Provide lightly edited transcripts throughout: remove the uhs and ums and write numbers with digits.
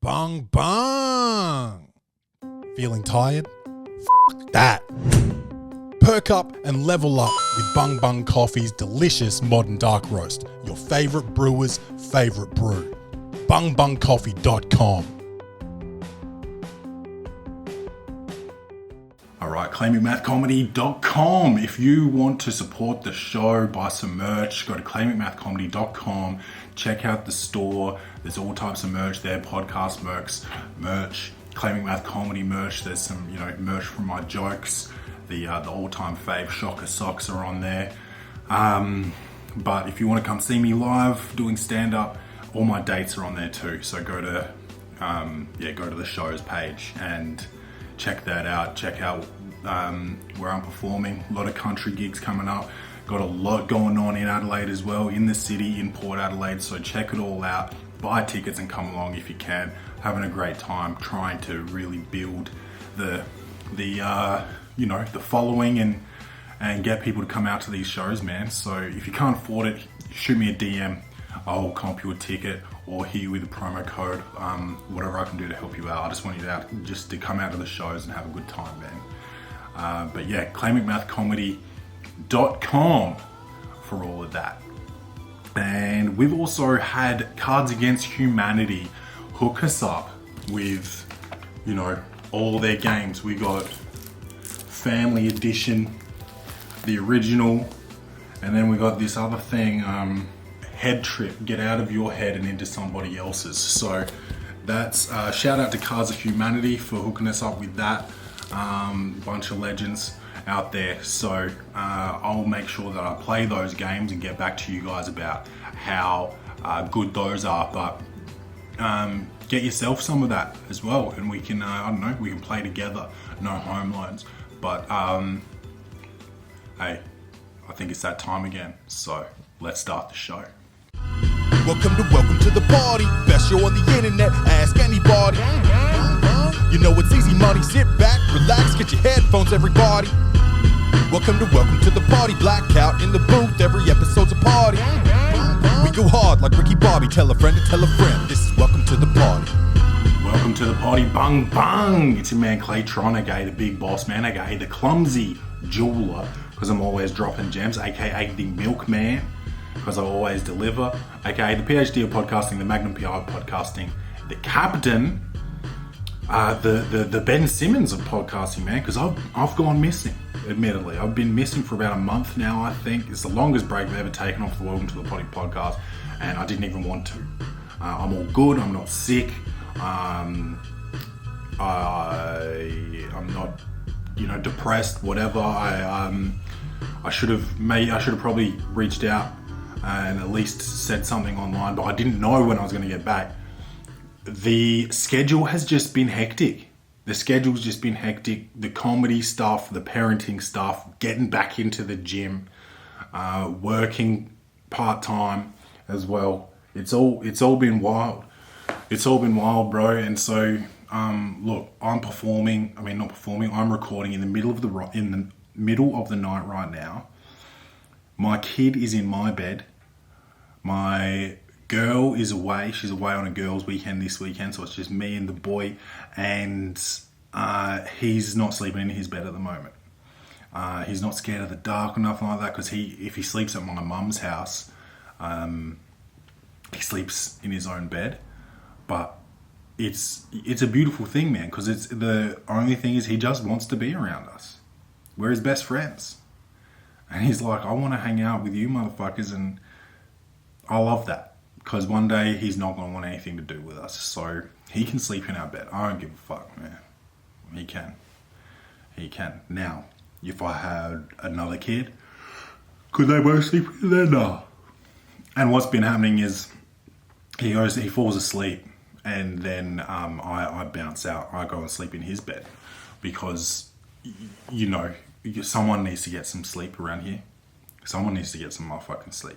Bung bung. Feeling tired? F that. Perk up and level up with Bung Bung Coffee's delicious modern dark roast. Your favourite brewer's favourite brew. bungbungcoffee.com. Alright, claimingmathcomedy.com. If you want to support the show, buy some merch, go to claimingmathcomedy.com. Check out the store. There's all types of merch there, podcast merch, Claiming Math Comedy merch. There's some, merch from my jokes. The all-time fave Shocker socks are on there. But if you want to come see me live doing stand-up, all my dates are on there too. So go to the shows page and check that out. Check out where I'm performing. A lot of country gigs coming up. Got a lot going on in Adelaide as well, in the city, in Port Adelaide. So check it all out. Buy tickets and come along if you can. Having a great time, trying to really build the following and get people to come out to these shows, man. So if you can't afford it, shoot me a DM. I'll comp you a ticket or hit you with a promo code, whatever I can do to help you out. I just want you to come out to the shows and have a good time, man. But yeah, claimingmathcomedy.com for all of that. And we've also had Cards Against Humanity hook us up with, all their games. We got Family Edition, the original, and then we got this other thing, Head Trip, get out of your head and into somebody else's. So that's shout out to Cards of Humanity for hooking us up with that. Bunch of legends out there. So I'll make sure that I play those games and get back to you guys about how good those are. But get yourself some of that as well, and we can we can play together. No home loans. But hey, I think it's that time again. So let's start the show. Welcome to the party. Best show on the internet. Ask anybody. You know it's easy money. Sit back, relax, get your headphones, everybody. Welcome to the party. Blackout in the booth. Every episode's a party. We go hard like Ricky Bobby. Tell a friend to tell a friend. This is welcome to the party. Welcome to the party, bung bung. It's your man Claytron, aka the big boss man, aka the clumsy jeweler, because I'm always dropping gems, aka the milkman, because I always deliver, aka the PhD of podcasting, the Magnum PI of podcasting, the captain, the Ben Simmons of podcasting, man, because I've gone missing, admittedly. I've been missing for about a month now, I think. It's the longest break I've ever taken off the Welcome to the Poddy podcast, and I didn't even want to. I'm all good, I'm not sick. I'm not, depressed, whatever. I should have probably reached out and at least said something online, but I didn't know when I was going to get back. The schedule has just been hectic. The comedy stuff, the parenting stuff, getting back into the gym, working part-time as well. It's all been wild. It's all been wild, bro. And so, look, I'm recording in the middle of the night right now. My kid is in my bed. My girl is away. She's away on a girls' weekend this weekend, so it's just me and the boy. And he's not sleeping in his bed at the moment. He's not scared of the dark or nothing like that, because if he sleeps at my mum's house, he sleeps in his own bed. But it's a beautiful thing, man, because it's the only thing is he just wants to be around us. We're his best friends. And he's like, I want to hang out with you motherfuckers, and I love that. Because one day he's not going to want anything to do with us. So he can sleep in our bed. I don't give a fuck, man. He can. Now, if I had another kid, could they both sleep in there? No. And what's been happening is he falls asleep. And then I bounce out. I go and sleep in his bed because, someone needs to get some sleep around here. Someone needs to get some motherfucking sleep.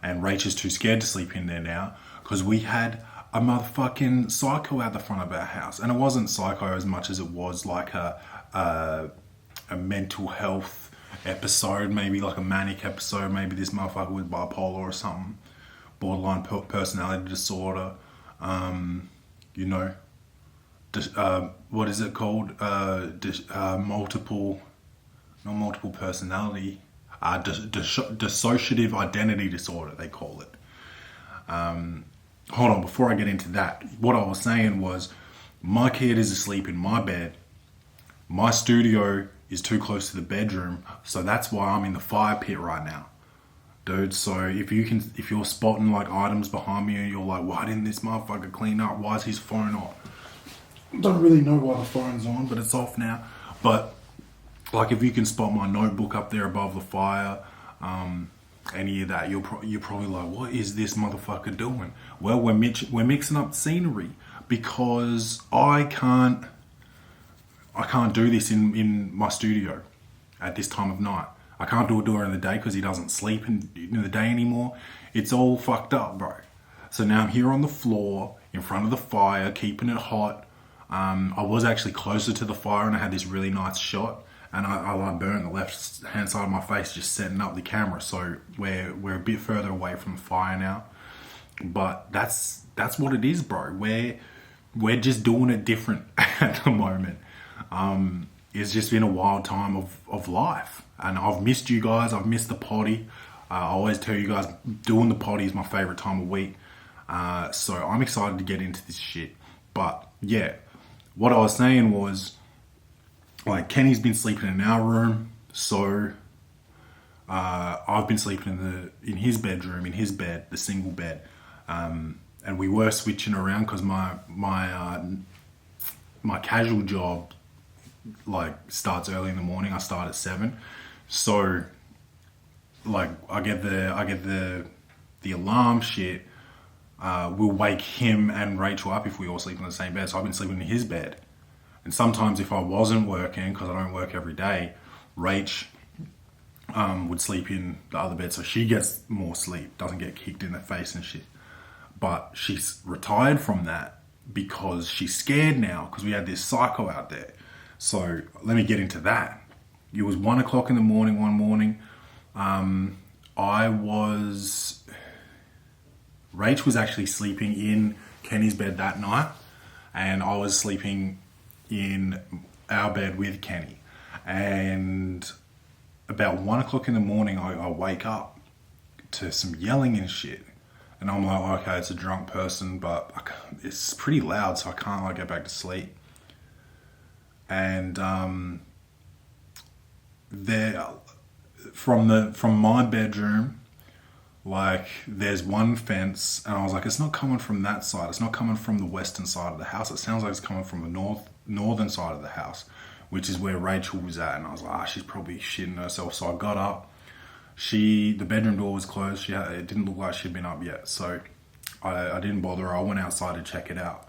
And Rach is too scared to sleep in there now because we had a motherfucking psycho out the front of our house. And it wasn't psycho as much as it was like a mental health episode, maybe like a manic episode. Maybe this motherfucker was bipolar or something. Borderline personality disorder. you know, what is it called? Not multiple personality, dissociative identity disorder, they call it. Hold on, before I get into that, what I was saying was, my kid is asleep in my bed. My studio is too close to the bedroom, so that's why I'm in the fire pit right now, dude. So if you're spotting like items behind me and you're like, why didn't this motherfucker clean up? Why is his phone on? Don't really know why the phone's on, but it's off now. But like, if you can spot my notebook up there above the fire, any of that, you're probably like, what is this motherfucker doing? Well, we're mixing up the scenery, because I can't do this in my studio at this time of night. I can't do it during the day because he doesn't sleep in the day anymore. It's all fucked up, bro. So now I'm here on the floor in front of the fire, keeping it hot. I was actually closer to the fire and I had this really nice shot, and I burned the left hand side of my face just setting up the camera. So we're a bit further away from the fire now, but that's what it is, bro. We're just doing it different at the moment. It's just been a wild time of life, and I've missed you guys. I've missed the Poddy. I always tell you guys, doing the Poddy is my favorite time of week. So I'm excited to get into this shit. But yeah, what I was saying was, like, Kenny's been sleeping in our room, so I've been sleeping in his bedroom, in his bed, the single bed. And we were switching around because my casual job like starts early in the morning. I start at 7, so like I get the alarm shit. Will wake him and Rachel up if we all sleep in the same bed. So I've been sleeping in his bed, and sometimes if I wasn't working, because I don't work every day, Rach would sleep in the other bed, so she gets more sleep, doesn't get kicked in the face and shit. But she's retired from that because she's scared now, because we had this psycho out there. So let me get into that. It was 1 o'clock in the morning one morning. Rach was actually sleeping in Kenny's bed that night, and I was sleeping in our bed with Kenny. And about 1 o'clock in the morning, I wake up to some yelling and shit. And I'm like, okay, it's a drunk person, but it's pretty loud, so I can't like get back to sleep. And there, from my bedroom, like, there's one fence, and I was like, it's not coming from that side. It's not coming from the western side of the house. It sounds like it's coming from the northern side of the house, which is where Rachel was at. And I was like, she's probably shitting herself. So I got up. The bedroom door was closed. It didn't look like she'd been up yet. So I didn't bother her. I went outside to check it out.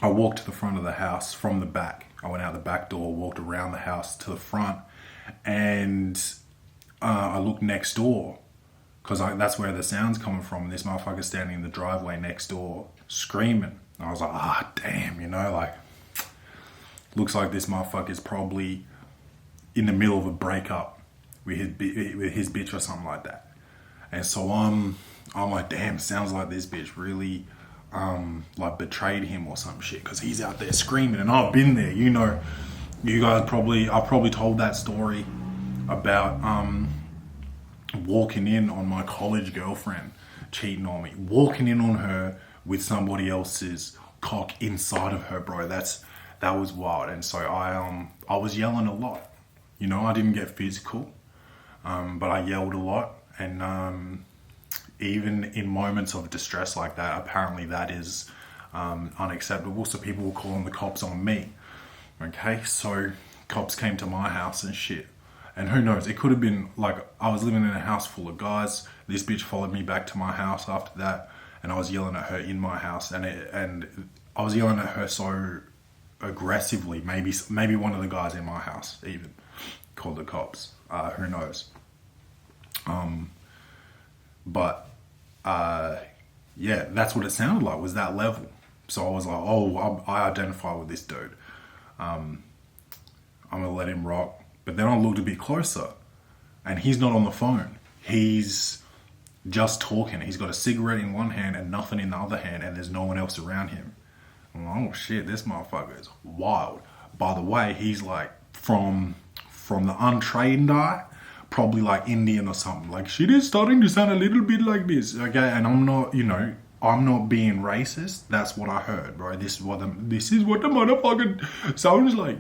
I walked to the front of the house from the back. I went out the back door, walked around the house to the front, and I looked next door, because that's where the sound's coming from. And this motherfucker's standing in the driveway next door screaming. And I was like, damn, like, looks like this motherfucker's probably in the middle of a breakup with his bitch or something like that. And so I'm like, damn, sounds like this bitch really like betrayed him or some shit, because he's out there screaming. And I've been there, you guys I probably told that story about walking in on my college girlfriend cheating on me, walking in on her with somebody else's cock inside of her, bro. That was wild. And so I was yelling a lot. I didn't get physical, but I yelled a lot. And even in moments of distress like that, apparently that is unacceptable. So people were calling the cops on me. Okay, so cops came to my house and shit. And who knows, it could have been like I was living in a house full of guys. This bitch followed me back to my house after that, and I was yelling at her in my house, and I was yelling at her so aggressively. Maybe one of the guys in my house even called the cops. Who knows? But yeah, that's what it sounded like, was that level. So I was like, I identify with this dude. I'm gonna let him rock. But then I looked a bit closer, and he's not on the phone. He's just talking. He's got a cigarette in one hand and nothing in the other hand, and there's no one else around him. oh shit, this motherfucker is wild. By the way, he's like from the untrained eye, probably like Indian or something. Like, shit is starting to sound a little bit like this, okay? And I'm not, I'm not being racist. That's what I heard, bro. This is what the motherfucker sounds like,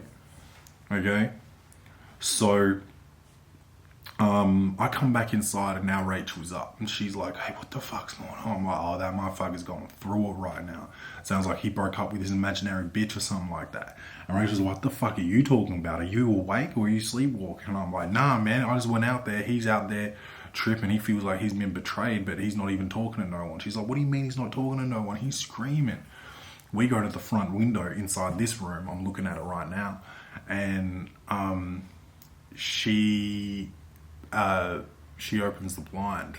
okay? So, I come back inside and now Rachel's up and she's like, hey, what the fuck's going on? I'm like, oh, that motherfucker's going through it right now. Sounds like he broke up with his imaginary bitch or something like that. And Rachel's like, what the fuck are you talking about? Are you awake or are you sleepwalking? And I'm like, nah, man, I just went out there. He's out there tripping. He feels like he's been betrayed, but he's not even talking to no one. She's like, what do you mean he's not talking to no one? He's screaming. We go to the front window inside this room. I'm looking at it right now. And she opens the blind.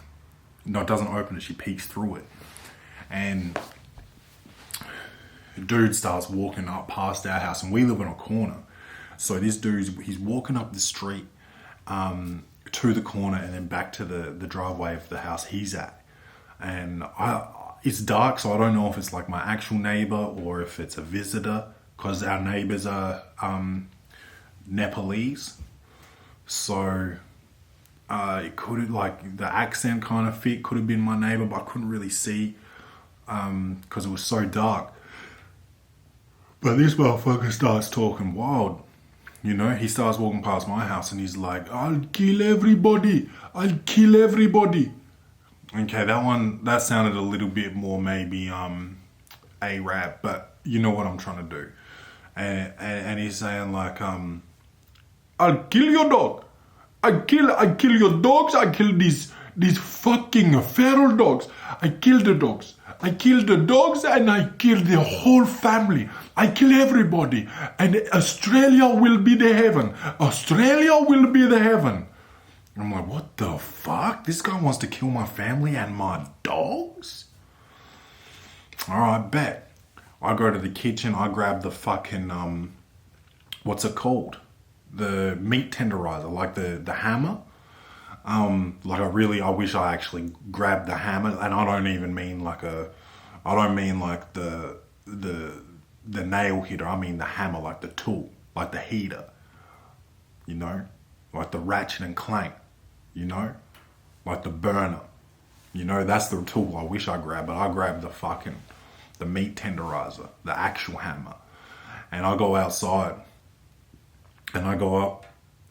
No, it doesn't open it. She peeks through it. And the dude starts walking up past our house. And we live on a corner. So this he's walking up the street to the corner and then back to the driveway of the house he's at. And it's dark, so I don't know if it's like my actual neighbor or if it's a visitor, because our neighbors are Nepalese. So it could have, like, the accent kind of fit, could have been my neighbor, but I couldn't really see because it was so dark. But this motherfucker starts talking wild. He starts walking past my house and he's like, I'll kill everybody. I'll kill everybody. Okay, that sounded a little bit more maybe A-rap, but you know what I'm trying to do. And he's saying like, I'll kill your dog. I kill your dogs. I kill these fucking feral dogs. I kill the dogs. I kill the dogs and I kill the whole family. I kill everybody. And Australia will be the heaven. Australia will be the heaven. I'm like, what the fuck? This guy wants to kill my family and my dogs? Alright, bet. I go to the kitchen. I grab the fucking, what's it called? The meat tenderizer, like the hammer. I wish I actually grabbed the hammer, and I don't even mean like the nail hitter. I mean the hammer, like the tool, like the heater. Like the ratchet and clank. Like the burner. That's the tool I wish I grabbed, but I grabbed the meat tenderizer, the actual hammer, and I go outside. And I go up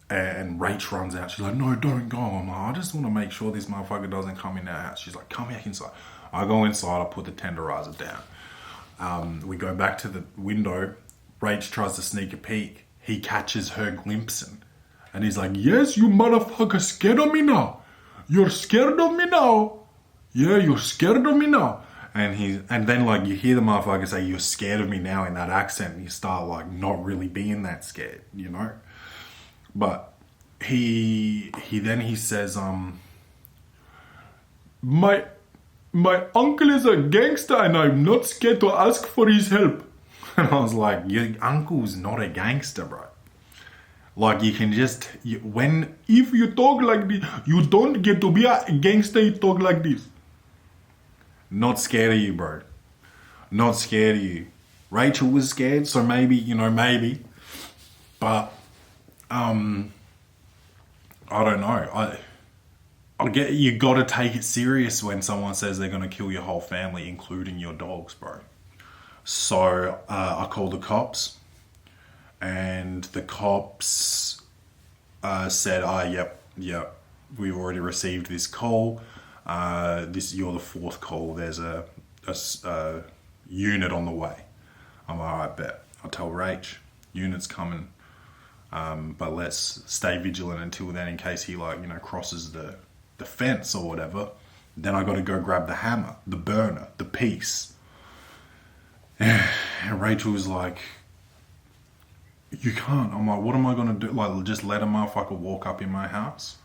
and Rach runs out. She's like, no, don't go. I'm like, I just want to make sure this motherfucker doesn't come in our house. She's like, come back inside. I go inside. I put the tenderizer down. We go back to the window. Rach tries to sneak a peek. He catches her glimpsing. And he's like, yes, you motherfucker scared of me now. You're scared of me now. Yeah, you're scared of me now. And then like you hear the motherfucker say, you're scared of me now in that accent, and you start like not really being that scared, But he says, my uncle is a gangster and I'm not scared to ask for his help. And I was like, your uncle's not a gangster, bro. Like you can just, if you talk like this, you don't get to be a gangster, you talk like this. Not scared of you, bro. Not scared of you. Rachel was scared, so maybe. But, I don't know. I get you gotta take it serious when someone says they're gonna kill your whole family, including your dogs, bro. So, I called the cops. And the cops said, yep, we already received this call. You're the fourth call. There's a unit on the way. I'm like, alright, bet. I'll tell Rach, unit's coming. But let's stay vigilant until then in case he crosses the fence or whatever. Then I got to go grab the hammer, the burner, the piece. And Rachel was like, you can't. I'm like, what am I going to do? Like, just let a motherfucker walk up in my house?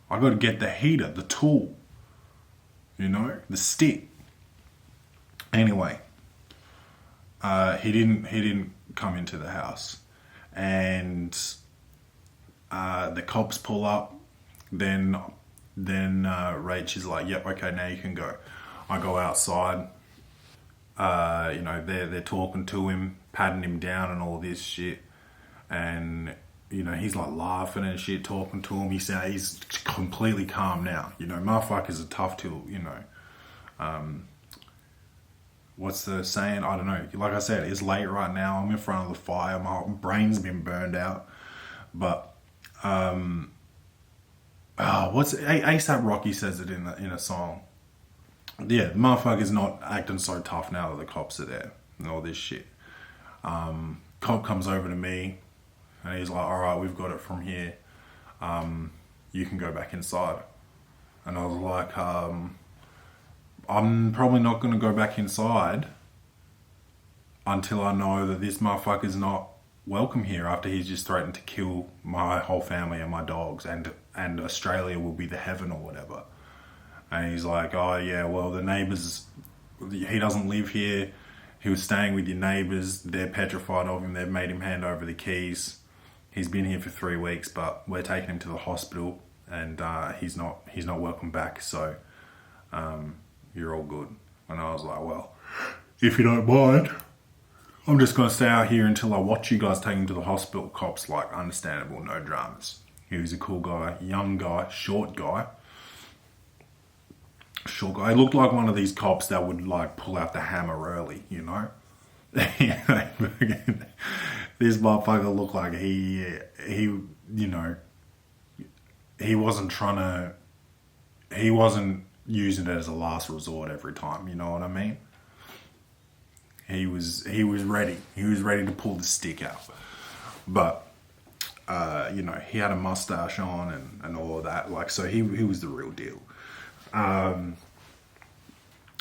I got to get the heater, the tool, the stick. Anyway, he didn't come into the house, and the cops pull up. Then Rach is like, "Yep, okay, now you can go." I go outside. they're talking to him, patting him down and all this shit. And, he's like laughing and shit, talking to him. He's completely calm now. Motherfuckers are tough till, what's the saying? I don't know. Like I said, it's late right now. I'm in front of the fire. My brain's been burned out. But, what's ASAP Rocky says it in a song. Yeah, the motherfucker's not acting so tough now that the cops are there and all this shit. Cop comes over to me and he's like, all right, we've got it from here. You can go back inside. And I was like, I'm probably not going to go back inside until I know that this motherfucker's not welcome here after he's just threatened to kill my whole family and my dogs and Australia will be the heaven or whatever. And he's like, oh yeah, well the neighbours, he doesn't live here. He was staying with your neighbours. They're petrified of him. They've made him hand over the keys. He's been here for 3 weeks, but we're taking him to the hospital and he's not welcome back. So you're all good. And I was like, well, if you don't mind, I'm just going to stay out here until I watch you guys take him to the hospital. Cops, like, understandable, no dramas. He was a cool guy, young guy, short guy. Short guy. He looked like one of these cops that would, like, pull out the hammer early, This motherfucker looked like he wasn't using it as a last resort every time, you know what I mean? He was ready. He was ready to pull the stick out. But he had a mustache on and all of that. Like, so he was the real deal.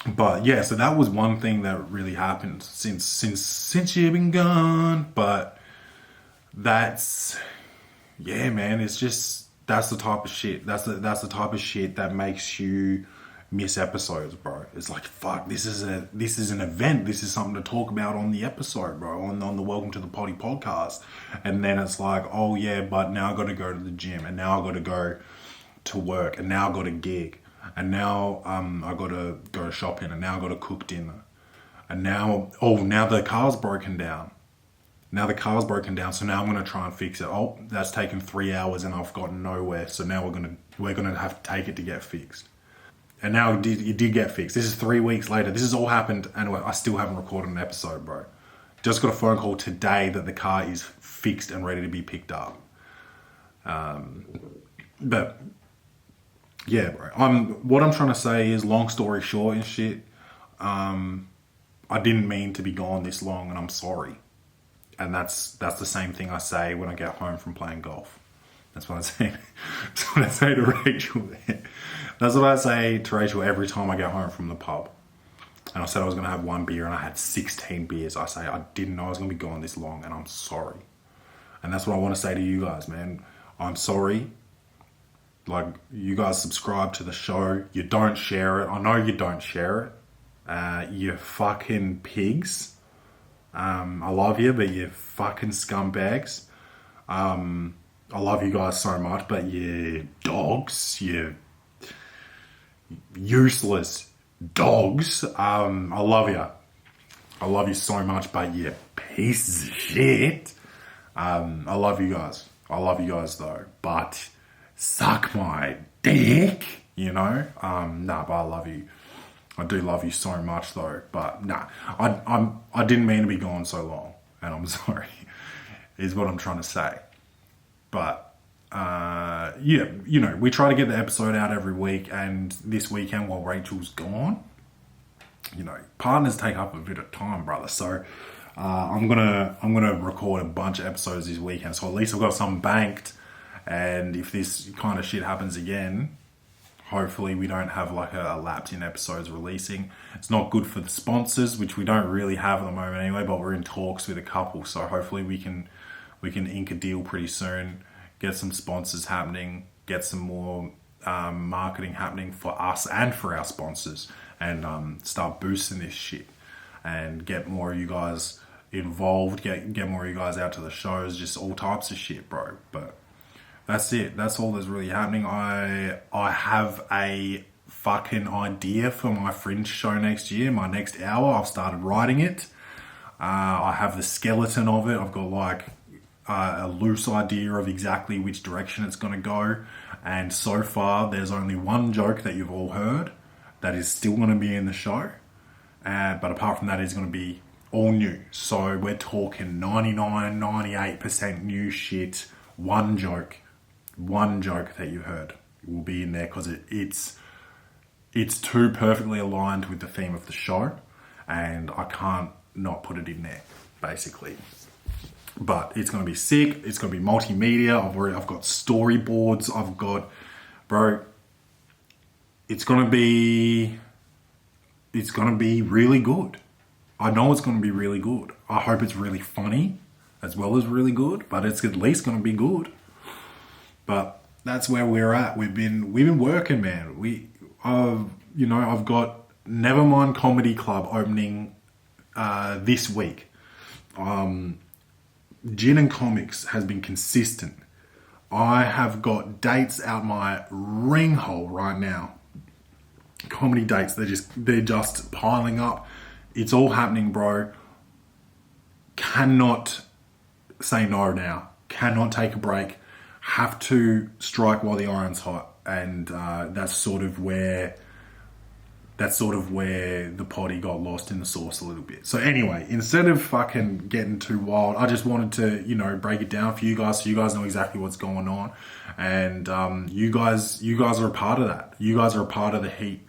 But yeah, so that was one thing that really happened since you've been gone. But that's, yeah, man, it's just, that's the type of shit. That's the type of shit that makes you miss episodes, bro. It's like, fuck, this is an event. This is something to talk about on the episode, bro, on the Welcome to the Poddy podcast. And then it's like, oh yeah, but now I got to go to the gym, and now I got to go to work, and now I got a gig, and now I got to go shopping, and now I got to cook dinner, and now the car's broken down. Now the car's broken down, so now I'm gonna try and fix it. Oh, that's taken 3 hours, and I've gotten nowhere. So now we're gonna have to take it to get fixed. And now it did get fixed. This is 3 weeks later. This has all happened, and I still haven't recorded an episode, bro. Just got a phone call today that the car is fixed and ready to be picked up. But yeah, bro. What I'm trying to say is, long story short and shit, I didn't mean to be gone this long, and I'm sorry. And that's the same thing I say when I get home from playing golf. That's what I say. That's what I say to Rachel. That's what I say to Rachel every time I get home from the pub. And I said I was going to have one beer, and I had 16 beers. I say I didn't know I was going to be gone this long, and I'm sorry. And that's what I want to say to you guys, man. I'm sorry. Like, you guys subscribe to the show. You don't share it. I know you don't share it. You fucking pigs. I love you, but you fucking scumbags. I love you guys so much, but you dogs, you useless dogs. I love you. I love you so much, but you pieces of shit. I love you guys. I love you guys though, but suck my dick, Nah, but I love you. I do love you so much though, but nah, I didn't mean to be gone so long, and I'm sorry, is what I'm trying to say. But yeah, we try to get the episode out every week, and this weekend while Rachel's gone, partners take up a bit of time, brother. So I'm gonna record a bunch of episodes this weekend, so at least I've got some banked. And if this kind of shit happens again, hopefully we don't have like a lapse in episodes releasing. It's not good for the sponsors, which we don't really have at the moment anyway, but we're in talks with a couple. So hopefully we can ink a deal pretty soon, get some sponsors happening, get some more marketing happening for us and for our sponsors, and start boosting this shit and get more of you guys involved, get more of you guys out to the shows, just all types of shit, bro. But that's it. That's all that's really happening. I have a fucking idea for my Fringe show next year, my next hour. I've started writing it. I have the skeleton of it. I've got like a loose idea of exactly which direction it's going to go. And so far, there's only one joke that you've all heard that is still going to be in the show. But apart from that, it's going to be all new. So we're talking 99, 98% new shit. One joke that you heard will be in there because it's too perfectly aligned with the theme of the show. And I can't not put it in there, basically. But it's going to be sick. It's going to be multimedia. I've got storyboards. It's going to be really good. I know it's going to be really good. I hope it's really funny as well as really good, but it's at least going to be good. But that's where we're at. We've been working, man. I've got Nevermind Comedy Club opening this week. Gin and Comics has been consistent. I have got dates out my ring hole right now. Comedy dates, they're just piling up. It's all happening, bro. Cannot say no now. Cannot take a break. Have to strike while the iron's hot. And that's sort of where the Poddy got lost in the sauce a little bit. So anyway, instead of fucking getting too wild, I just wanted to, break it down for you guys so you guys know exactly what's going on. And you guys are a part of that. You guys are a part of the heat,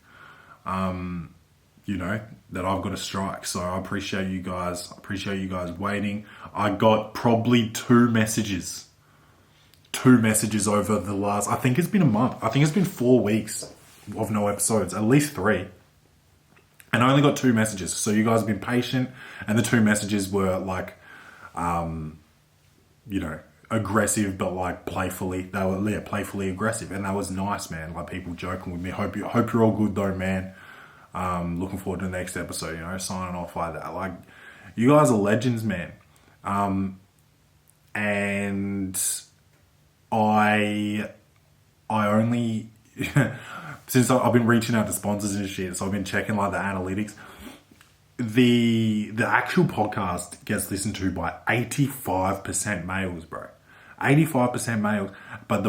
that I've got to strike. So I appreciate you guys. I appreciate you guys waiting. I got probably two messages over the last, I think it's been a month. I think it's been 4 weeks of no episodes, at least 3. And I only got 2 messages. So you guys have been patient. And the 2 messages were like, aggressive, but like playfully. They were playfully aggressive. And that was nice, man. Like people joking with me. Hope you're all good though, man. Looking forward to the next episode, signing off like that. Like, you guys are legends, man. And I only... Since I've been reaching out to sponsors and shit, so I've been checking like the analytics. The actual podcast gets listened to by 85% males, bro. 85% males, but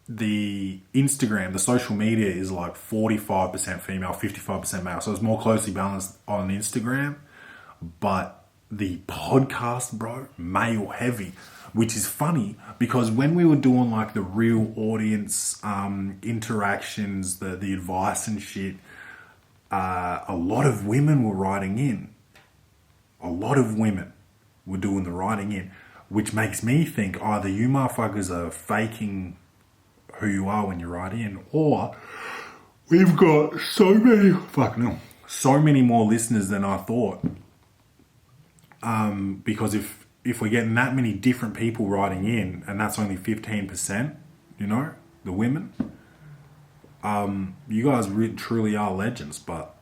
the Instagram, the social media is like 45% female, 55% male. So it's more closely balanced on Instagram, but the podcast, bro, male heavy. Which is funny because when we were doing like the real audience interactions, the advice and shit, a lot of women were writing in. A lot of women were doing the writing in, which makes me think either you motherfuckers are faking who you are when you write in, or we've got so many more listeners than I thought. Because if we're getting that many different people writing in, and that's only 15%, the women, you guys truly are legends. But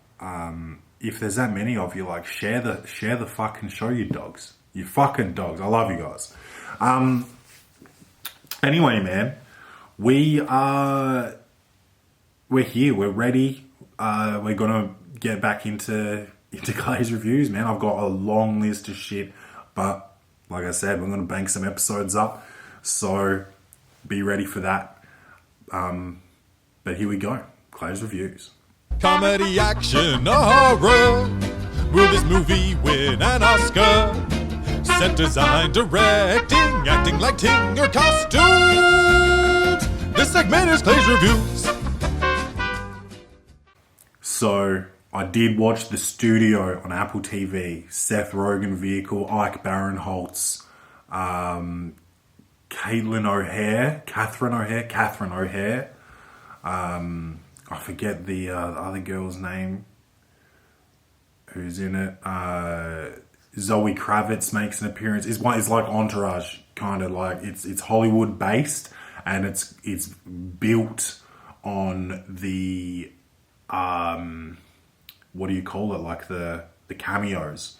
if there's that many of you, like share the fucking show, you dogs, you fucking dogs. I love you guys. Anyway, man, we're here. We're ready. We're gonna get back into Clay's reviews, man. I've got a long list of shit, but like I said, we're going to bank some episodes up, so be ready for that. But here we go. Clay's reviews. Comedy, action, horror. Will this movie win an Oscar? Set design, directing, acting, lighting, or costumes? This segment is Clay's reviews. So I did watch The Studio on Apple TV. Seth Rogen vehicle, Ike Barinholtz, Catherine O'Hare. I forget the other girl's name who's in it. Zoe Kravitz makes an appearance. It's like Entourage, kind of like it's Hollywood based, and it's built on the what do you call it? Like the cameos.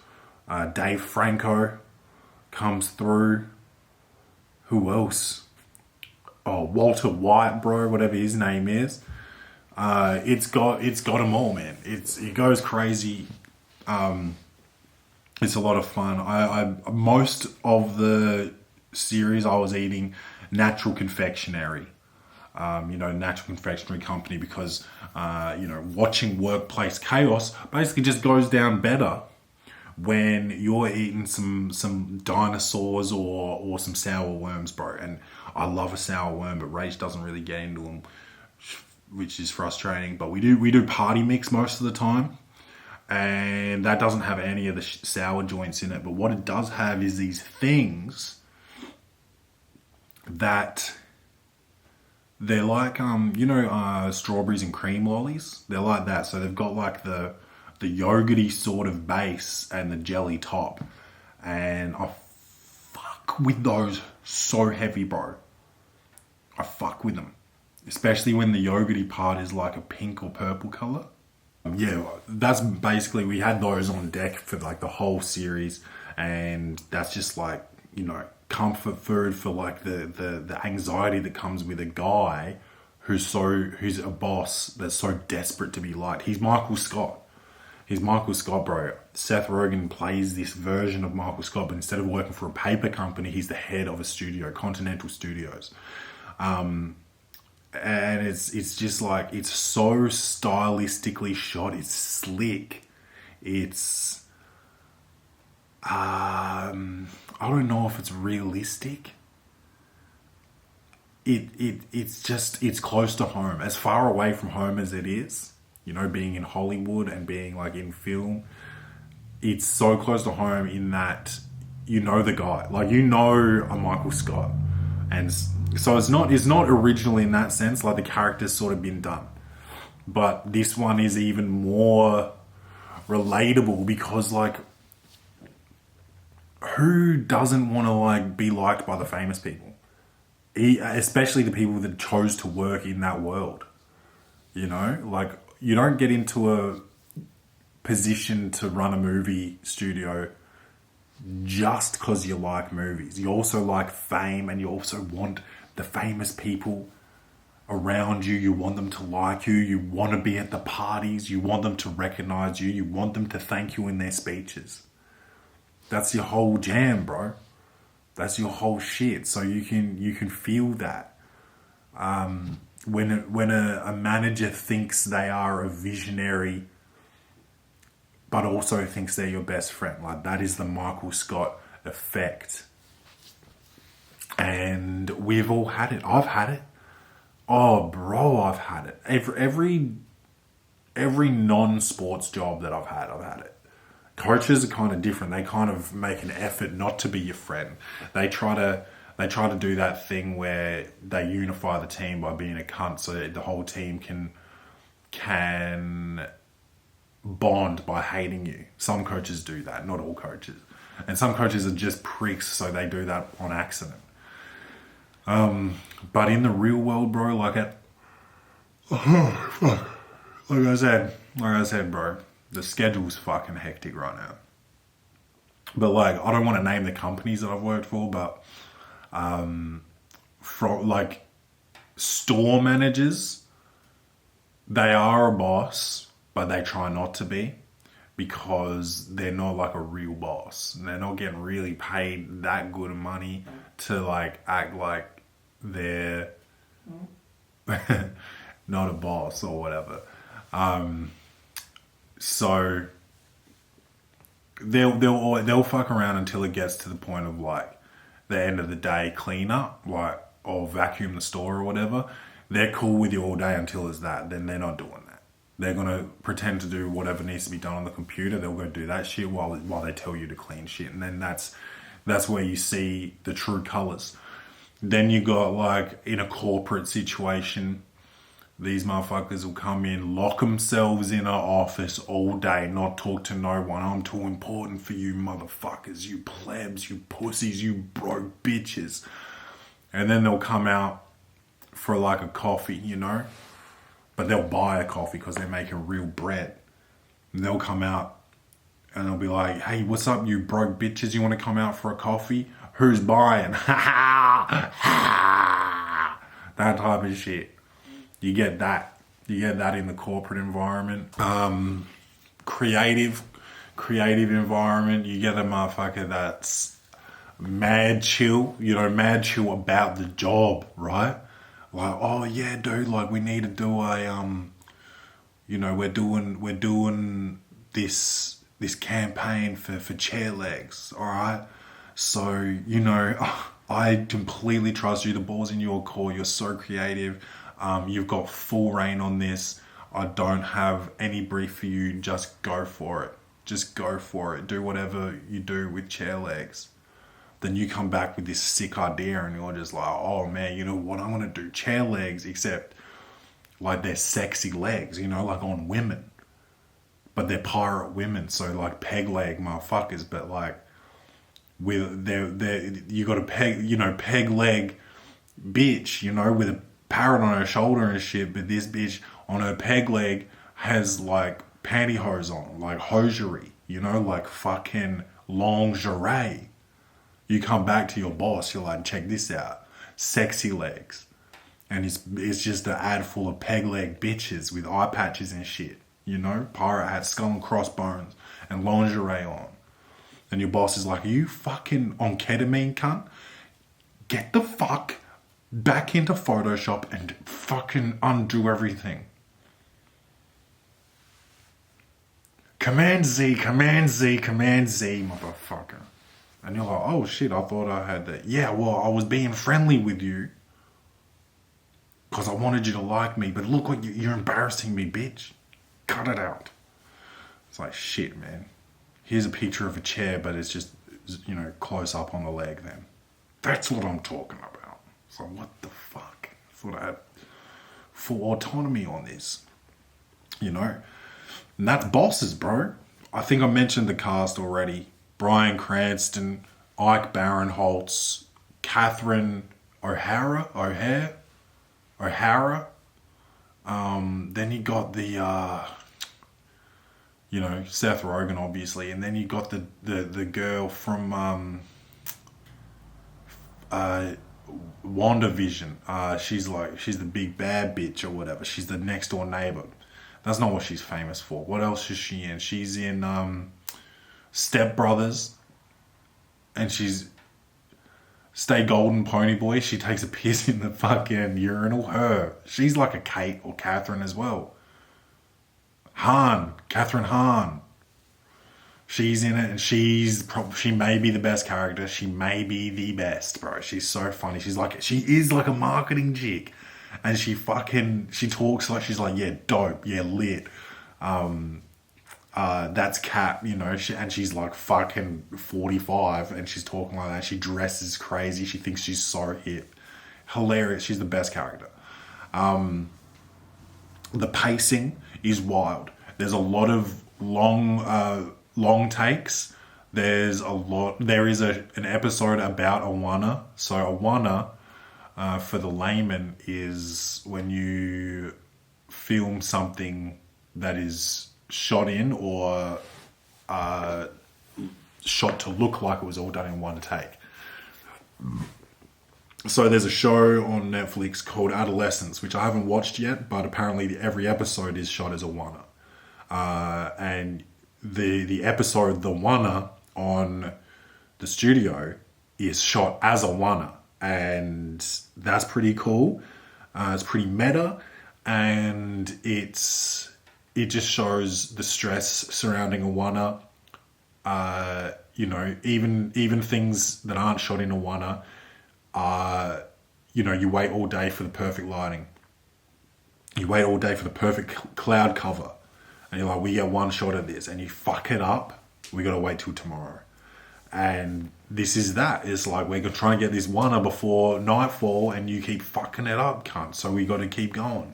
Dave Franco comes through. Who else? Oh, Walter White, bro, whatever his name is. It's got them all, man. It goes crazy. It's a lot of fun. I most of the series I was eating Natural Confectionery. Natural Confectionery Company, because watching workplace chaos basically just goes down better when you're eating some dinosaurs or some sour worms, bro. And I love a sour worm, but Rach doesn't really get into them, which is frustrating. But we do party mix most of the time, and that doesn't have any of the sour joints in it. But what it does have is these things that they're like strawberries and cream lollies. They're like that. So they've got like the yogurty sort of base and the jelly top, and I fuck with those so heavy, bro. I fuck with them, especially when the yogurty part is like a pink or purple color. Yeah, that's basically, we had those on deck for like the whole series, and that's just like, comfort food for like the anxiety that comes with a guy who's a boss that's so desperate to be liked. He's Michael Scott, bro. Seth Rogen plays this version of Michael Scott, but instead of working for a paper company, he's the head of a studio, Continental Studios. And it's just like, it's so stylistically shot. It's slick. It's, I don't know if it's realistic. It's close to home, as far away from home as it is. Being in Hollywood and being like in film, it's so close to home in that the guy, like a Michael Scott, and so it's not original in that sense. Like the character's sort of been done, but this one is even more relatable because like, who doesn't want to like be liked by the famous people? Especially the people that chose to work in that world. Like you don't get into a position to run a movie studio just because you like movies. You also like fame, and you also want the famous people around you. You want them to like you. You want to be at the parties. You want them to recognize you. You want them to thank you in their speeches. That's your whole jam, bro. That's your whole shit. So you can feel that. When a manager thinks they are a visionary, but also thinks they're your best friend, like that is the Michael Scott effect. And we've all had it. I've had it. Oh, bro, I've had it. Every non-sports job that I've had it. Coaches are kind of different. They kind of make an effort not to be your friend. They try to do that thing where they unify the team by being a cunt, so that the whole team can bond by hating you. Some coaches do that, not all coaches. And some coaches are just pricks, so they do that on accident. But in the real world, bro, like I said, bro, the schedule's fucking hectic right now. But like, I don't want to name the companies that I've worked for, but from like store managers, they are a boss, but they try not to be, because they're not like a real boss. They're not getting really paid that good of money to like act like they're not a boss or whatever. So they'll fuck around until it gets to the point of like the end of the day cleanup, like, or vacuum the store or whatever. They're cool with you all day until it's that. Then they're not doing that. They're gonna pretend to do whatever needs to be done on the computer. They'll go do that shit while they tell you to clean shit, and then that's where you see the true colors. Then you got like in a corporate situation, these motherfuckers will come in, lock themselves in an office all day, not talk to no one. I'm too important for you motherfuckers, you plebs, you pussies, you broke bitches. And then they'll come out for like a coffee, but they'll buy a coffee because they're making real bread. And they'll come out and they'll be like, hey, what's up, you broke bitches? You want to come out for a coffee? Who's buying? That type of shit. You get that. You get that in the corporate environment. Creative environment. You get a motherfucker that's mad chill, mad chill about the job, right? Like, oh yeah, dude, like we need to do a we're doing this campaign for chair legs, all right? So, I completely trust you. The ball's in your court. You're so creative. You've got full reign on this. I don't have any brief for you. Just go for it. Just go for it. Do whatever you do with chair legs. Then you come back with this sick idea and you're just like, oh man, you know what? I'm going to do chair legs, except like they're sexy legs, like on women. But they're pirate women, so like peg leg motherfuckers, but like with you got a peg leg bitch, with a parrot on her shoulder and shit, but this bitch on her peg leg has like pantyhose on, like hosiery, like fucking lingerie. You come back to your boss, you're like, check this out, sexy legs. And it's just an ad full of peg leg bitches with eye patches and shit, pirate hats, skull and crossbones, and lingerie on. And your boss is like, are you fucking on ketamine, cunt? Get the fuck back into Photoshop and fucking undo everything. Command Z, motherfucker. And you're like, oh shit, I thought I had that. Yeah, well, I was being friendly with you because I wanted you to like me, but look what you're embarrassing me, bitch. Cut it out. It's like, shit, man. Here's a picture of a chair, but it's just, close up on the leg then. That's what I'm talking about. So what the fuck? I thought I had full autonomy on this. And that's bosses, bro. I think I mentioned the cast already. Bryan Cranston, Ike Barinholtz, Catherine O'Hara. Then you got the, Seth Rogen, obviously. And then you got the girl from WandaVision. She's the big bad bitch or whatever. She's the next door neighbor. That's not what she's famous for. What else is she in? She's in Step Brothers, and she's Stay Golden Ponyboy. She takes a piss in the fucking urinal. She's like a Kate or Catherine as well. Catherine Hahn. She's in it, and she may be the best character. She may be the best, bro. She's so funny. She is like a marketing chick, and she talks like she's like, yeah, dope, yeah, lit. That's Kat, and she's like fucking 45 and she's talking like that. She dresses crazy. She thinks she's so hip. Hilarious. She's the best character. The pacing is wild. There's a lot of long takes. There is an episode about Awana. So Awana, for the layman, is when you film something that is shot in or shot to look like it was all done in one take. So there's a show on Netflix called Adolescence, which I haven't watched yet, but apparently every episode is shot as a Awana. And the episode The Awana on the studio is shot as a Awana, and that's pretty cool. It's pretty meta, and it just shows the stress surrounding Awana. Even things that aren't shot in Awana are, you wait all day for the perfect lighting. You wait all day for the perfect cloud cover. And you're like, we get one shot of this, and you fuck it up, we got to wait till tomorrow. And this is that. It's like, we're trying to get this Awana before nightfall, and you keep fucking it up, cunt. So we got to keep going.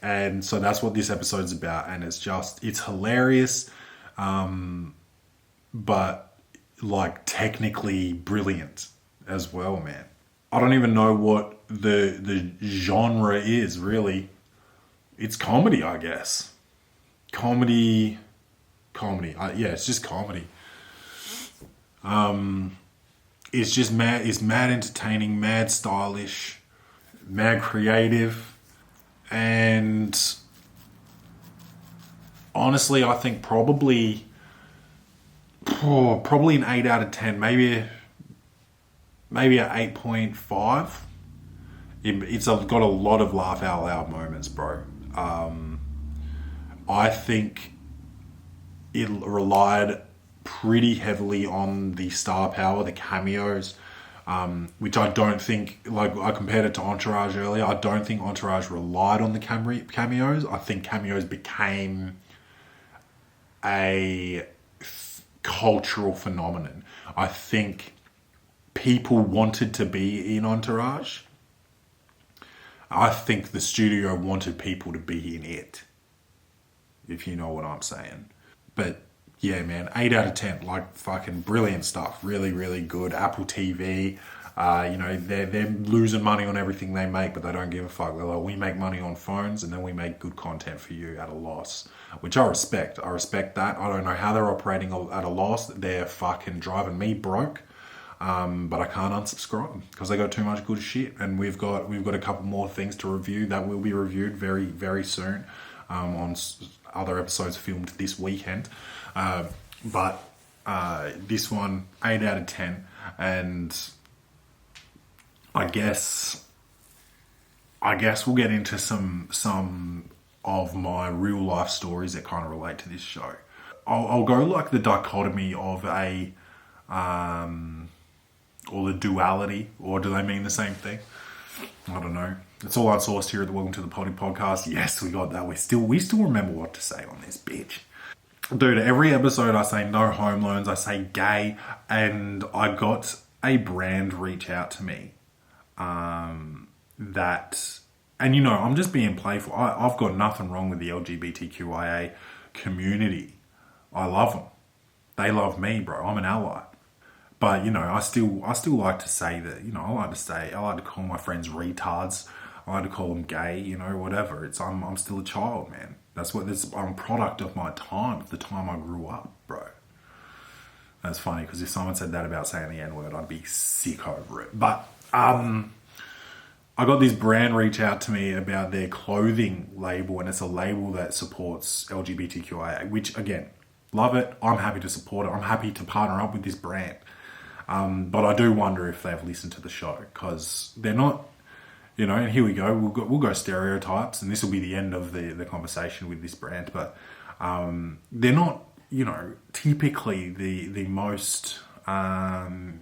And so that's what this episode's about. And it's hilarious, but like technically brilliant as well, man. I don't even know what the genre is, really. It's comedy, I guess. Comedy. It's just comedy. It's just mad. It's mad entertaining, mad stylish, mad creative. And honestly, I think probably an 8 out of 10, maybe a 8.5. It's got a lot of laugh out loud moments, bro. I think it relied pretty heavily on the star power, the cameos, which I don't think, like I compared it to Entourage earlier, I don't think Entourage relied on the cameos. I think cameos became a cultural phenomenon. I think people wanted to be in Entourage. I think the studio wanted people to be in it, if you know what I'm saying. But yeah, man, 8 out of 10, like fucking brilliant stuff. Really, really good. Apple TV, they're losing money on everything they make, but they don't give a fuck. They're like, we make money on phones and then we make good content for you at a loss, which I respect. I respect that. I don't know how they're operating at a loss. They're fucking driving me broke. But I can't unsubscribe because they got too much good shit, and we've got a couple more things to review that will be reviewed very, very soon on other episodes filmed this weekend. But this one, 8 out of 10, and I guess we'll get into some of my real life stories that kind of relate to this show. I'll go like the dichotomy of or the duality, or do they mean the same thing? I don't know. It's all outsourced here at the Welcome to the Poddy podcast. Yes, we got that. We still remember what to say on this bitch. Dude, every episode I say no home loans, I say gay, and I got a brand reach out to me I'm just being playful. I've got nothing wrong with the LGBTQIA community. I love them. They love me, bro. I'm an ally. But, I still like to say that, I like to call my friends retards. I like to call them gay, whatever. I'm still a child, man. I'm a product of my time, the time I grew up, bro. That's funny, because if someone said that about saying the N-word, I'd be sick over it. But, I got this brand reach out to me about their clothing label, and it's a label that supports LGBTQIA, which, again, love it. I'm happy to support it. I'm happy to partner up with this brand. But I do wonder if they've listened to the show, because they're not, and here we go. We'll go stereotypes, and this will be the end of the conversation with this brand. But they're not, typically the most. They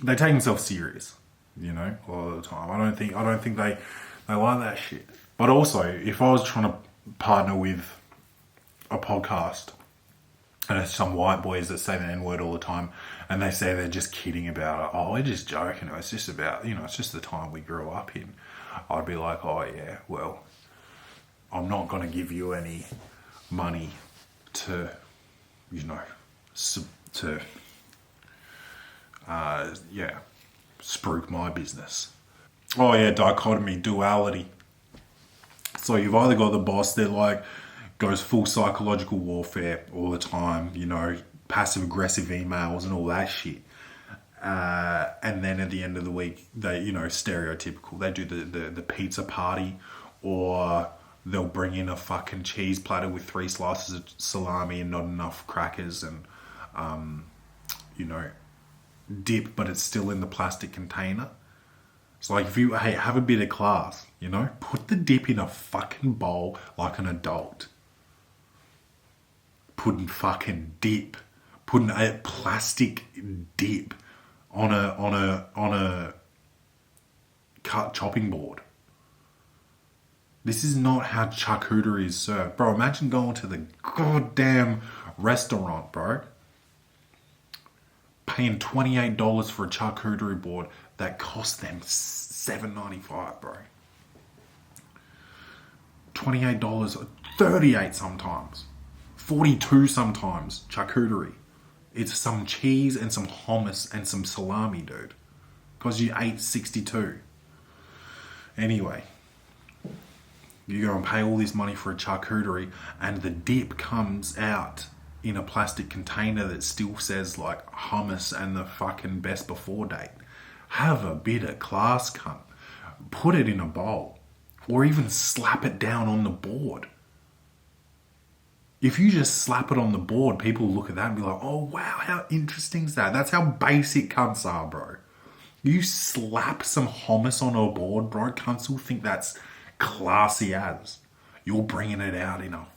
take themselves serious, a lot of the time. I don't think they like that shit. But also, if I was trying to partner with a podcast, and it's some white boys that say the N-word all the time, and they say they're just kidding about it. Oh, we're just joking. It's just about, it's just the time we grew up in. I'd be like, oh yeah, well, I'm not going to give you any money to, spruik my business. Oh yeah, dichotomy, duality. So you've either got the boss that like goes full psychological warfare all the time, passive aggressive emails and all that shit. And then at the end of the week, they, stereotypical. They do the pizza party, or they'll bring in a fucking cheese platter with 3 slices of salami and not enough crackers and, dip, but it's still in the plastic container. It's like, have a bit of class, put the dip in a fucking bowl like an adult. Putting a plastic dip on a cut chopping board. This is not how charcuterie is served. Bro, imagine going to the goddamn restaurant, bro, paying $28 for a charcuterie board that cost them $7.95, bro. $28, $38 sometimes. 42 sometimes, charcuterie. It's some cheese and some hummus and some salami, dude. Because you ate 62. Anyway, you go and pay all this money for a charcuterie, and the dip comes out in a plastic container that still says like hummus and the fucking best before date. Have a bit of class, cunt. Put it in a bowl. or even slap it down on the board. If you just slap it on the board, people look at that and be like, oh wow, how interesting is that? That's how basic cunts are, bro. You slap some hummus on a board, bro, cunts will think that's classy as. You're bringing it out in a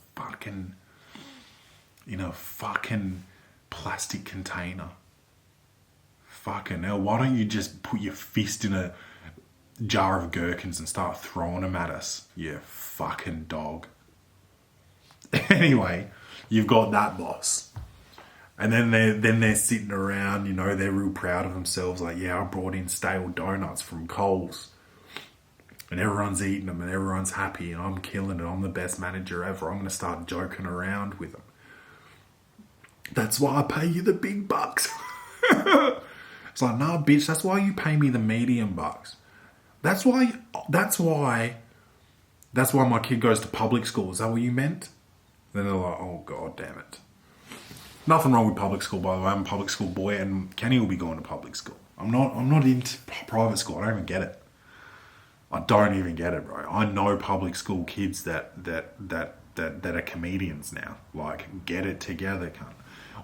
fucking plastic container. Fucking hell, why don't you just put your fist in a jar of gherkins and start throwing them at us, you fucking dog. Anyway, you've got that boss. And then they're sitting around, you know, they're real proud of themselves. Like, yeah, I brought in stale donuts from Coles. And everyone's eating them and everyone's happy and I'm killing it. I'm the best manager ever. I'm going to start joking around with them. That's why I pay you the big bucks. It's like, nah, bitch, that's why you pay me the medium bucks. That's why my kid goes to public school. Is that what you meant? Then they're like, oh, God damn it. Nothing wrong with public school, by the way. I'm a public school boy, and Kenny will be going to public school. I'm not into private school. I don't even get it. I don't even get it, bro. I know public school kids that are comedians now. Like, get it together, cunt.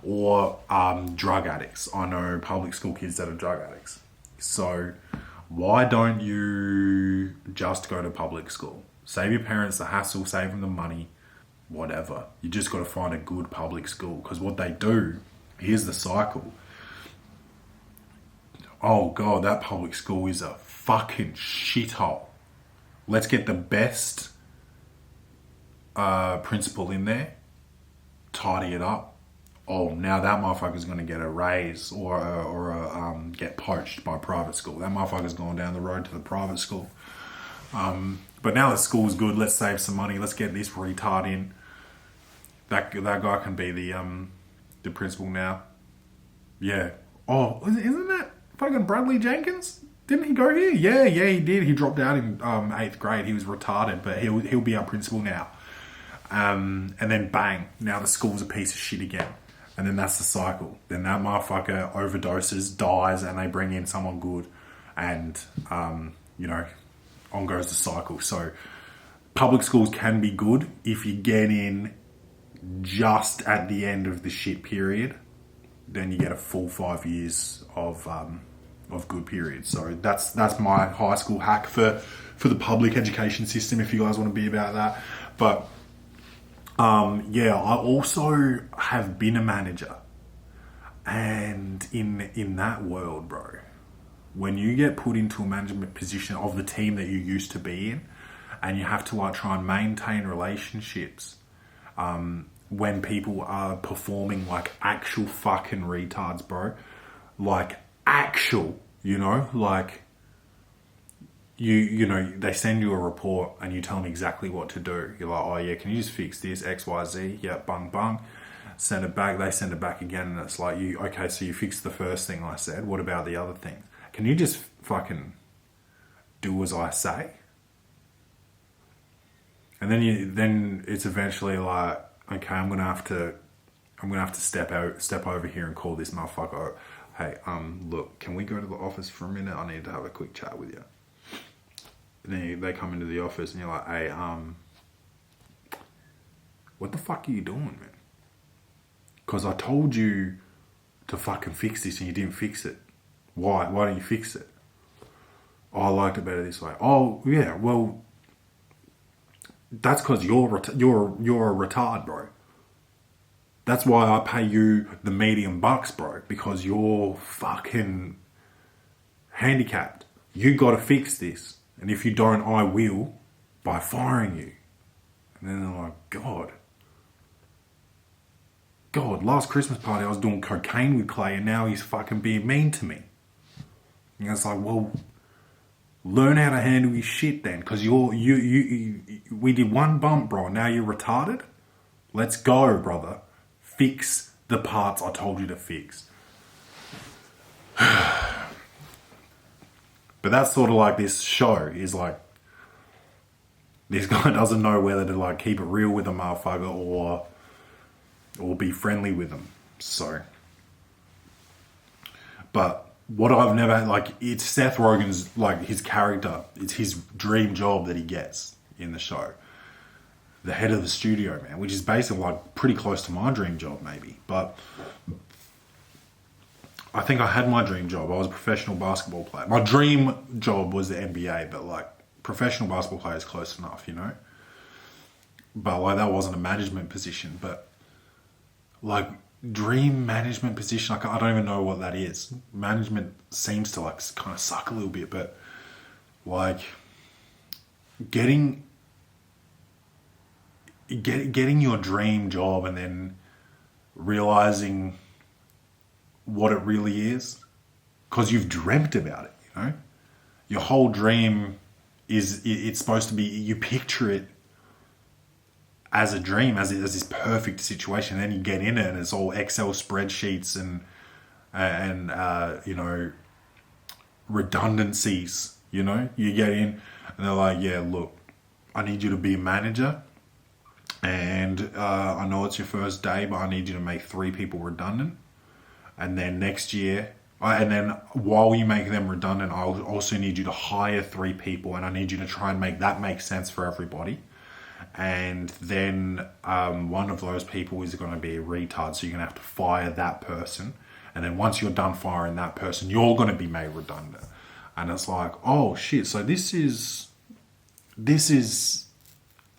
Or drug addicts. I know public school kids that are drug addicts. So why don't you just go to public school? Save your parents the hassle, save them the money. Whatever. You just got to find a good public school. Because what they do, here's the cycle. Oh, God, that public school is a fucking shithole. Let's get the best principal in there. Tidy it up. Oh, now that motherfucker's going to get a raise or get poached by private school. That motherfucker's going down the road to the private school. But now that school's good, let's save some money. Let's get this retard in. That guy can be the principal now. Yeah. Oh, isn't that fucking Bradley Jenkins? Didn't he go here? Yeah, he did. He dropped out in 8th grade. He was retarded, but he'll be our principal now. And then bang, now the school's a piece of shit again. And then that's the cycle. Then that motherfucker overdoses, dies, and they bring in someone good. And, on goes the cycle. So public schools can be good if you get in just at the end of the shit period. Then you get a full 5 years of good period. So that's my high school hack for the public education system, if you guys want to be about that. But I also have been a manager. And in that world, bro, when you get put into a management position of the team that you used to be in, and you have to try and maintain relationships, when people are performing like actual fucking retards, bro, like actual, like they send you a report and you tell them exactly what to do. You're like, oh yeah, can you just fix this X, Y, Z? Yeah, bung, bung. Send it back. They send it back again, and it's like, okay, so you fixed the first thing I said. What about the other things? Can you just fucking do as I say? And then it's eventually like, okay, I'm gonna have to step over here and call this motherfucker. Hey, look, can we go to the office for a minute? I need to have a quick chat with you. And then they come into the office and you're like, hey, what the fuck are you doing, man? Because I told you to fucking fix this and you didn't fix it. Why? Why don't you fix it? Oh, I liked it better this way. Oh, yeah, well, that's because you're a retard, bro. That's why I pay you the medium bucks, bro. Because you're fucking handicapped. You got to fix this. And if you don't, I will by firing you. And then they're like, God, last Christmas party I was doing cocaine with Clay and now he's fucking being mean to me. And it's like, well, learn how to handle your shit then. Because we did one bump, bro. Now you're retarded. Let's go, brother. Fix the parts I told you to fix. But that's sort of like this show is like, this guy doesn't know whether to like keep it real with a motherfucker or be friendly with them. So, but what I've never, like, it's Seth Rogen's, like, his character. It's his dream job that he gets. in the show. The head of the studio, man, which is basically like pretty close to my dream job, maybe. But I think I had my dream job. I was a professional basketball player. My dream job was the NBA, but like professional basketball player is close enough, you know? But like that wasn't a management position, but like dream management position, like I don't even know what that is. Management seems to like kind of suck a little bit, but like getting your dream job and then realizing what it really is, because you've dreamt about it, you know? Your whole dream it's supposed to be, you picture it as a dream, as this perfect situation, and then you get in it and it's all Excel spreadsheets and you know, redundancies, you know? You get in and they're like, yeah, look, I need you to be a manager, and I know it's your first day, but I need you to make 3 people redundant. And then next year, and then while you make them redundant, I'll also need you to hire 3 people, and I need you to try and make that make sense for everybody. And then one of those people is going to be a retard, so you're going to have to fire that person. And then once you're done firing that person, you're going to be made redundant. And it's like, oh shit, so this is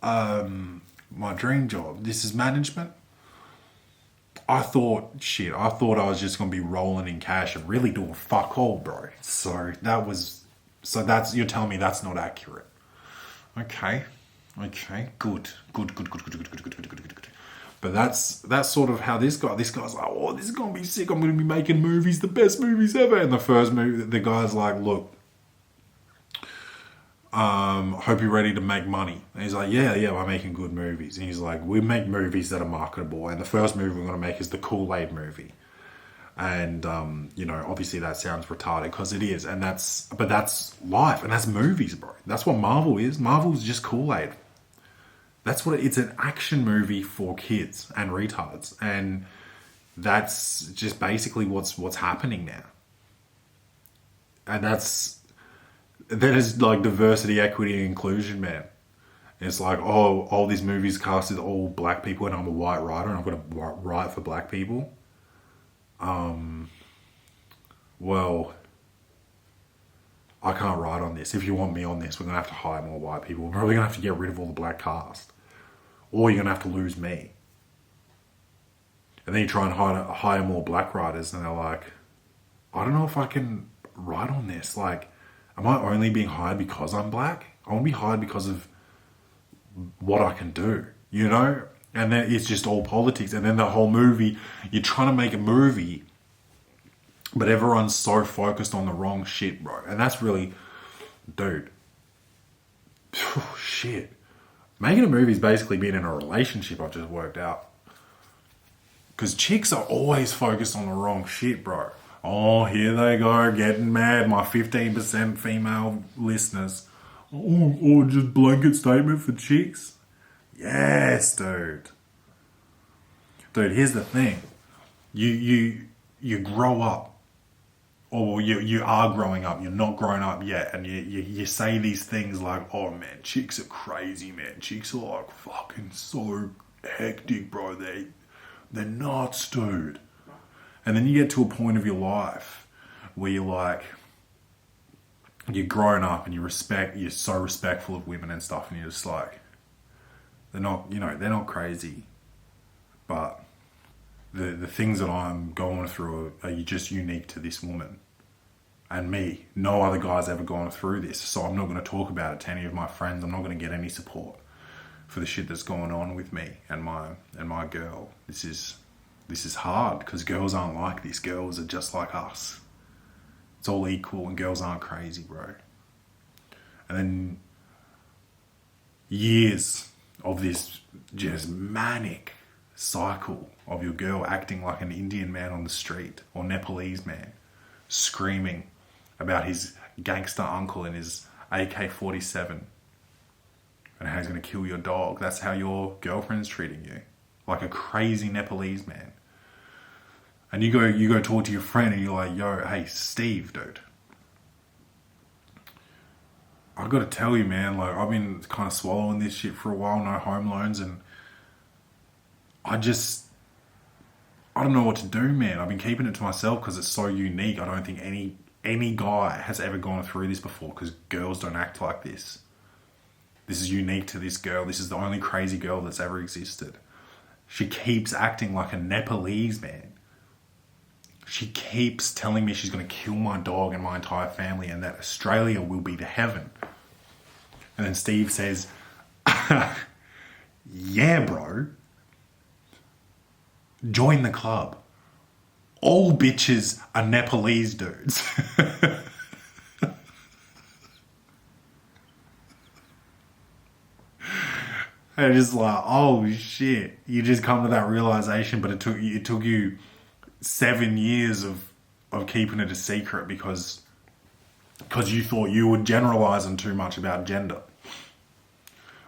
my dream job. This is management. I thought I was just going to be rolling in cash and really doing fuck all, bro. So that's, you're telling me that's not accurate. Okay, good. But that's sort of how this guy's like, oh, this is going to be sick. I'm going to be making movies, the best movies ever. And the first movie, the guy's like, look, hope you're ready to make money. And he's like, yeah, we're making good movies. And he's like, we make movies that are marketable. And the first movie we're going to make is the Kool-Aid movie. And, you know, obviously that sounds retarded because it is. But that's life. And that's movies, bro. That's what Marvel is. Marvel is just Kool-Aid. That's what it's an action movie for kids and retards. And that's just basically what's happening now. And that is like diversity, equity, and inclusion, man. It's like, oh, all these movies cast as all black people, and I'm a white writer, and I'm going to write for black people. Well, I can't write on this. If you want me on this, we're going to have to hire more white people. We're probably going to have to get rid of all the black cast. Or you're going to have to lose me. And then you try and hire more black writers, and they're like, I don't know if I can write on this. Like, am I only being hired because I'm black? I want to be hired because of what I can do, you know? And then it's just all politics. And then the whole movie, you're trying to make a movie, but everyone's so focused on the wrong shit, bro. And that's really, dude, shit. Making a movie is basically being in a relationship I've just worked out. Because chicks are always focused on the wrong shit, bro. Oh, here they go, getting mad. My 15% female listeners. Oh, just blanket statement for chicks? Yes, dude. Dude, here's the thing. You grow up. Or you are growing up. You're not grown up yet. And you say these things like, oh, man, chicks are crazy, man. Chicks are like fucking so hectic, bro. They're nuts, dude. And then you get to a point of your life where you're like, you're grown up and you're so respectful of women and stuff, and you're just like, they're not crazy, but the things that I'm going through are just unique to this woman and me. No other guy's ever gone through this, so I'm not going to talk about it to any of my friends. I'm not going to get any support for the shit that's going on with me and my girl. This is hard because girls aren't like this. Girls are just like us. It's all equal, and girls aren't crazy, bro. And then years of this just manic cycle of your girl acting like an Indian man on the street, or Nepalese man, screaming about his gangster uncle and his AK-47 and how he's going to kill your dog. That's how your girlfriend's treating you, like a crazy Nepalese man. And you go talk to your friend and you're like, yo, hey, Steve, dude, I gotta tell you, man, like, I've been kind of swallowing this shit for a while, no home loans, and I don't know what to do, man. I've been keeping it to myself because it's so unique. I don't think any guy has ever gone through this before, because girls don't act like this. This is unique to this girl. This is the only crazy girl that's ever existed. She keeps acting like a Nepalese, man. She keeps telling me she's going to kill my dog and my entire family, and that Australia will be the heaven. And then Steve says, yeah, bro. Join the club. All bitches are Nepalese dudes. And it's like, oh shit. You just come to that realization, but it took you 7 years of keeping it a secret because you thought you were generalizing too much about gender.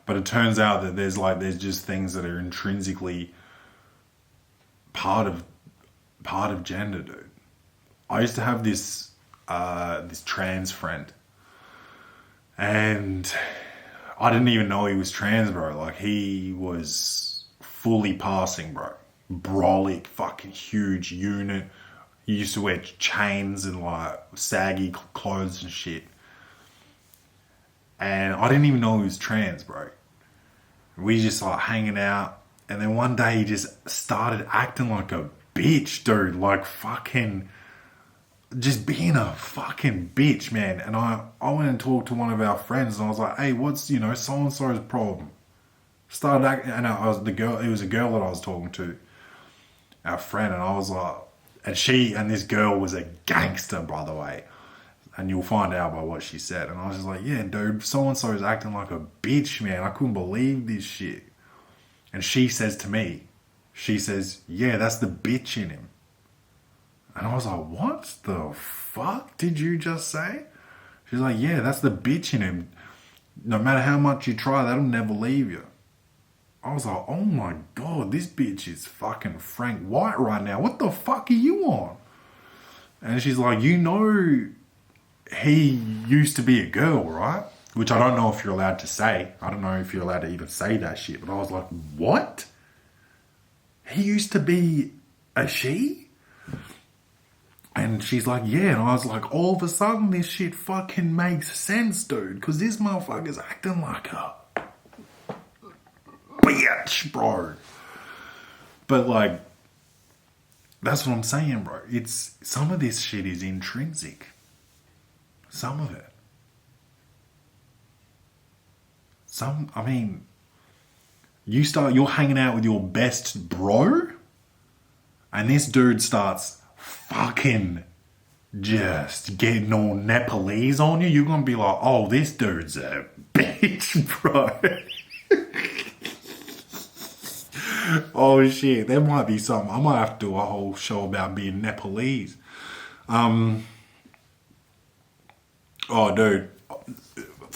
But it turns out that there's just things that are intrinsically part of gender, dude. I used to have this trans friend, and I didn't even know he was trans, bro. Like, he was fully passing, bro. Brolic, fucking huge unit. He used to wear chains and like saggy clothes and shit. And I didn't even know he was trans, bro. We just like hanging out. And then one day he just started acting like a bitch, dude. Like fucking, just being a fucking bitch, man. And I went and talked to one of our friends and I was like, hey, what's, so-and-so's problem? Started acting, and it was a girl that I was talking to, our friend, and I was like, and this girl was a gangster, by the way. And you'll find out by what she said. And I was just like, yeah, dude, so-and-so is acting like a bitch, man. I couldn't believe this shit. And she says to me, yeah, that's the bitch in him. And I was like, what the fuck did you just say? She's like, yeah, that's the bitch in him. No matter how much you try, that'll never leave you. I was like, oh my God, this bitch is fucking Frank White right now. What the fuck are you on? And she's like, he used to be a girl, right? Which I don't know if you're allowed to say. I don't know if you're allowed to even say that shit. But I was like, what? He used to be a she? And she's like, yeah. And I was like, all of a sudden this shit fucking makes sense, dude. Because this motherfucker's acting like a bitch, bro. But like, that's what I'm saying, bro. Some of this shit is intrinsic. Some of it. You're hanging out with your best bro, and this dude starts fucking just getting all Nepalese on you. You're gonna be like, oh, this dude's a bitch, bro. Oh shit, there might be something. I might have to do a whole show about being Nepalese. Oh dude,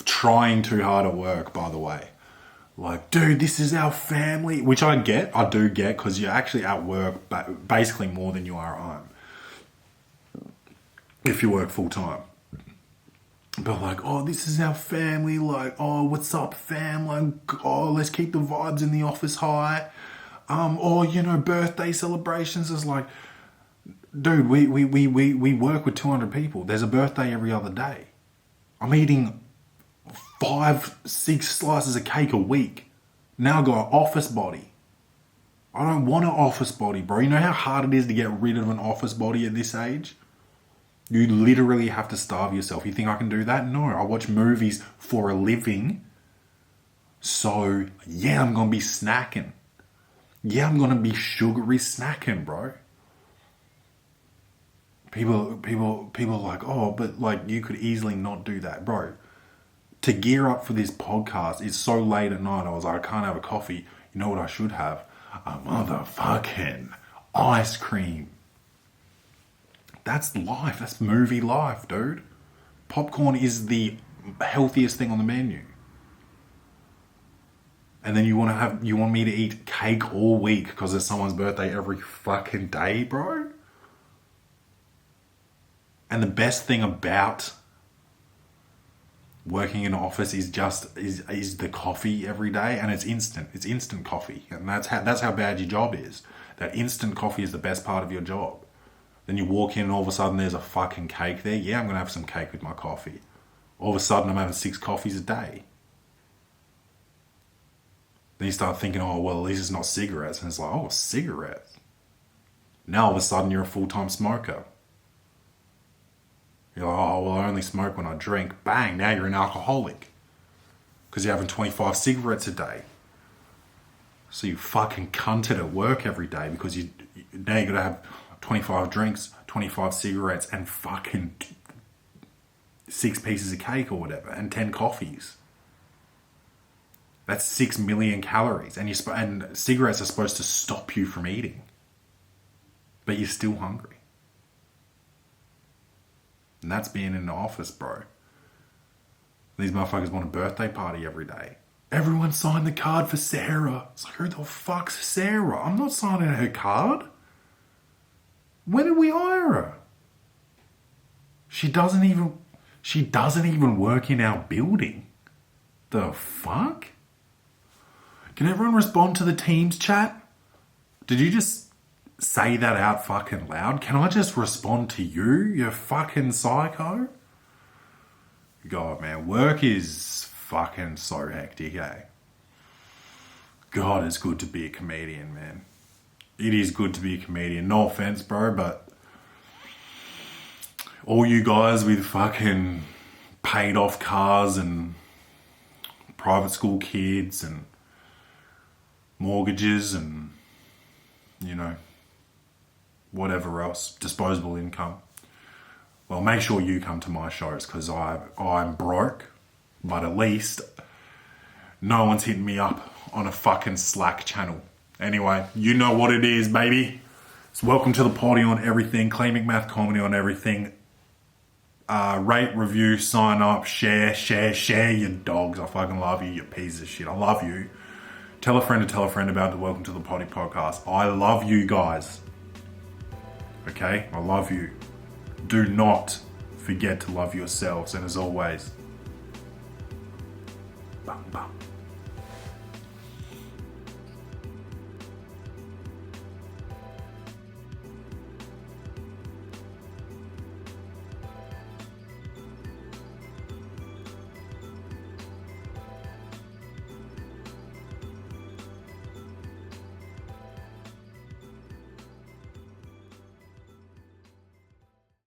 trying too hard at work, by the way. Like, dude, this is our family, which I do get, because you're actually at work basically more than you are at home if you work full time. But like, oh, this is our family, like, oh, what's up, fam? Like, oh, let's keep the vibes in the office high. Or, birthday celebrations is like, dude, we work with 200 people. There's a birthday every other day. I'm eating 5-6 slices of cake a week. Now I got an office body. I don't want an office body, bro. You know how hard it is to get rid of an office body at this age? You literally have to starve yourself. You think I can do that? No, I watch movies for a living. So, yeah, I'm going to be snacking. Yeah, I'm going to be sugary snacking, bro. People are like, oh, but like you could easily not do that, bro. To gear up for this podcast, it's so late at night. I was like, I can't have a coffee. You know what I should have? A motherfucking ice cream. That's life. That's movie life, dude. Popcorn is the healthiest thing on the menu. And then you want me to eat cake all week because it's someone's birthday every fucking day, bro? And the best thing about working in an office is the coffee every day, and it's instant. It's instant coffee, and that's how bad your job is. That instant coffee is the best part of your job. Then you walk in and all of a sudden there's a fucking cake there. Yeah, I'm gonna have some cake with my coffee. All of a sudden I'm having 6 coffees a day. Then you start thinking, oh well, at least it's not cigarettes, and it's like, oh, cigarettes. Now all of a sudden you're a full-time smoker. You're like, oh, well, I only smoke when I drink. Bang, now you're an alcoholic. Because you're having 25 cigarettes a day. So you fucking cunted at work every day because now you got to have 25 drinks, 25 cigarettes, and fucking 6 pieces of cake or whatever, and 10 coffees. That's 6 million calories. And cigarettes are supposed to stop you from eating. But you're still hungry. And that's being in the office, bro. These motherfuckers want a birthday party every day. Everyone signed the card for Sarah. It's like, who the fuck's Sarah? I'm not signing her card. When did we hire her? She doesn't even work in our building. The fuck? Can everyone respond to the Teams chat? Did you just say that out fucking loud? Can I just respond to you fucking psycho? God, man, work is fucking so hectic, eh? God, it's good to be a comedian, man. It is good to be a comedian. No offense, bro, but all you guys with fucking paid off cars and private school kids and mortgages and, whatever else, disposable income. Well, make sure you come to my shows because I'm broke, but at least no one's hitting me up on a fucking Slack channel. Anyway, you know what it is, baby. So welcome to the Poddy on everything, Clay McMath comedy on everything. Rate, review, sign up, share, you dogs. I fucking love you, you pieces of shit. I love you. Tell a friend about the Welcome to the Poddy podcast. I love you guys. Okay? I love you. Do not forget to love yourselves. And as always,